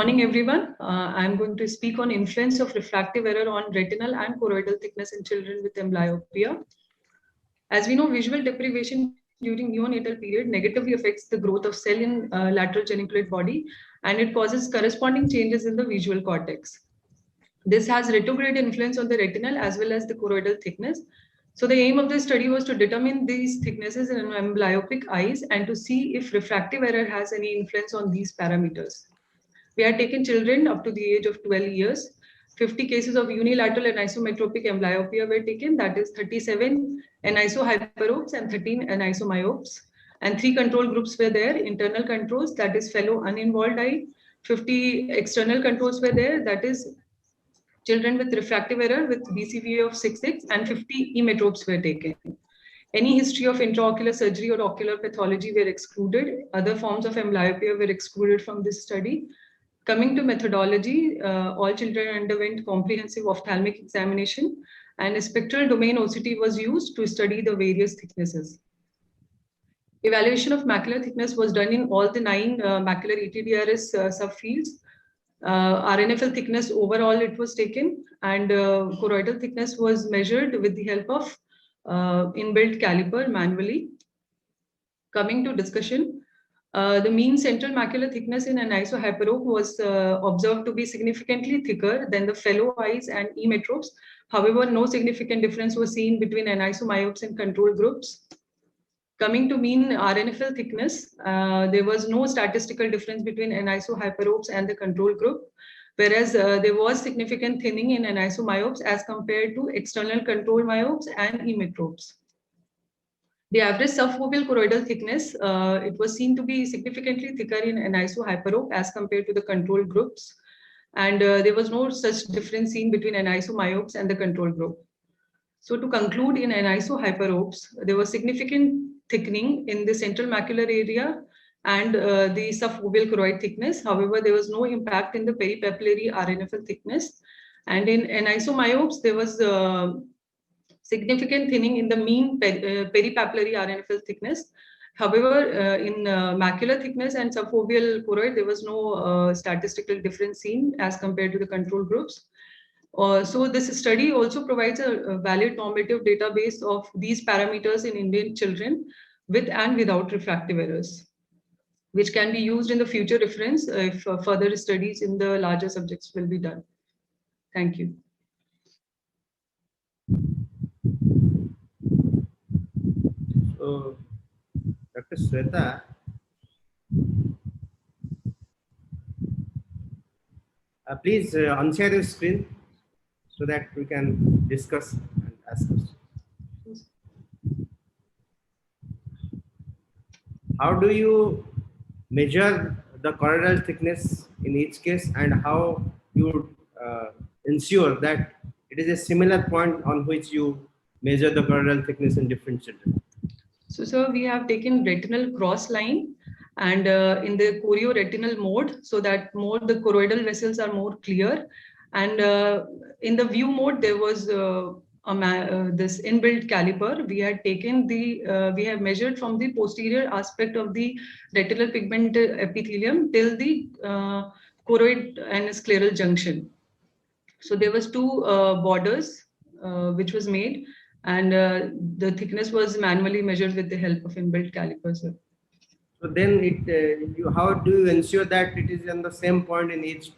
morning, everyone. I'm going to speak on influence of refractive error on retinal and choroidal thickness in children with amblyopia. As we know, visual deprivation during neonatal period negatively affects the growth of cell in lateral geniculate body, and it causes corresponding changes in the visual cortex. This has retrograde influence on the retinal as well as the choroidal thickness. So the aim of this study was to determine these thicknesses in amblyopic eyes and to see if refractive error has any influence on these parameters. We had taken children up to the age of 12 years. 50 cases of unilateral anisometropic amblyopia were taken, that is 37 anisohyperopes and 13 anisomyopes. And 3 control groups were there, internal controls, that is fellow uninvolved eye. 50 external controls were there, that is children with refractive error with BCVA of 6.6, and 50 emetropes were taken. Any history of intraocular surgery or ocular pathology were excluded. Other forms of amblyopia were excluded from this study. Coming to methodology, all children underwent comprehensive ophthalmic examination, and a spectral domain OCT was used to study the various thicknesses. Evaluation of macular thickness was done in all the 9 macular ETDRS subfields. RNFL thickness overall it was taken, and choroidal thickness was measured with the help of inbuilt caliper manually. Coming to discussion, the mean central macular thickness in anisohyperope was observed to be significantly thicker than the fellow eyes and emetropes. However, no significant difference was seen between anisomyopes and control groups. Coming to mean RNFL thickness, there was no statistical difference between anisohyperopes and the control group, whereas there was significant thinning in anisomyopes as compared to external control myopes and emetropes. The average subfoveal choroidal thickness, it was seen to be significantly thicker in anisohyperope as compared to the control groups. And there was no such difference seen between anisomyopes and the control group. So to conclude, in anisohyperopes, there was significant thickening in the central macular area and the subfoveal choroid thickness. However, there was no impact in the peripapillary RNFL thickness. And in anisomyopes, there was significant thinning in the mean peripapillary RNFL thickness. However, in macular thickness and subfoveal choroid, there was no statistical difference seen as compared to the control groups. So this study also provides a valid normative database of these parameters in Indian children with and without refractive errors, which can be used in the future reference if further studies in the larger subjects will be done. Thank you. So, Dr. Sweta, please unshare your screen so that we can discuss and ask questions. How do you measure the choroidal thickness in each case, and how you ensure that it is a similar point on which you measure the choroidal thickness in different children? So, sir, we have taken retinal cross line and in the chorioretinal mode, so that more the choroidal vessels are more clear. And in the view mode, there was this inbuilt caliper. We had taken the, we have measured from the posterior aspect of the retinal pigment epithelium till the choroid and scleral junction. So there was 2 borders which was made, and the thickness was manually measured with the help of inbuilt calipers. So then it, how do you ensure that it is on the same point in each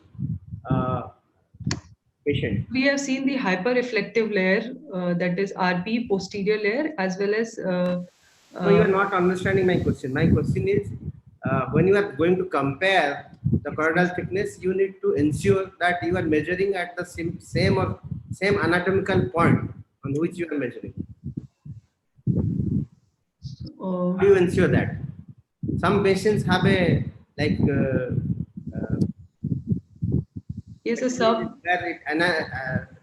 patient? We have seen the hyperreflective layer, that is RP posterior layer, as well as... No, you are not understanding my question. My question is, when you are going to compare the choroidal thickness, you need to ensure that you are measuring at the same anatomical point on which you are measuring. How do you ensure that? Some patients have a like yes, a sub where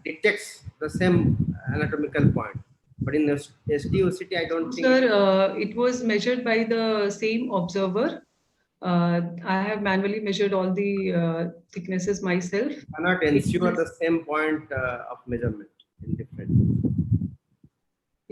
it detects the same anatomical point, but in SDOCT I don't think. Sir, it was measured by the same observer. I have manually measured all the thicknesses myself. Cannot ensure the same point of measurement in different.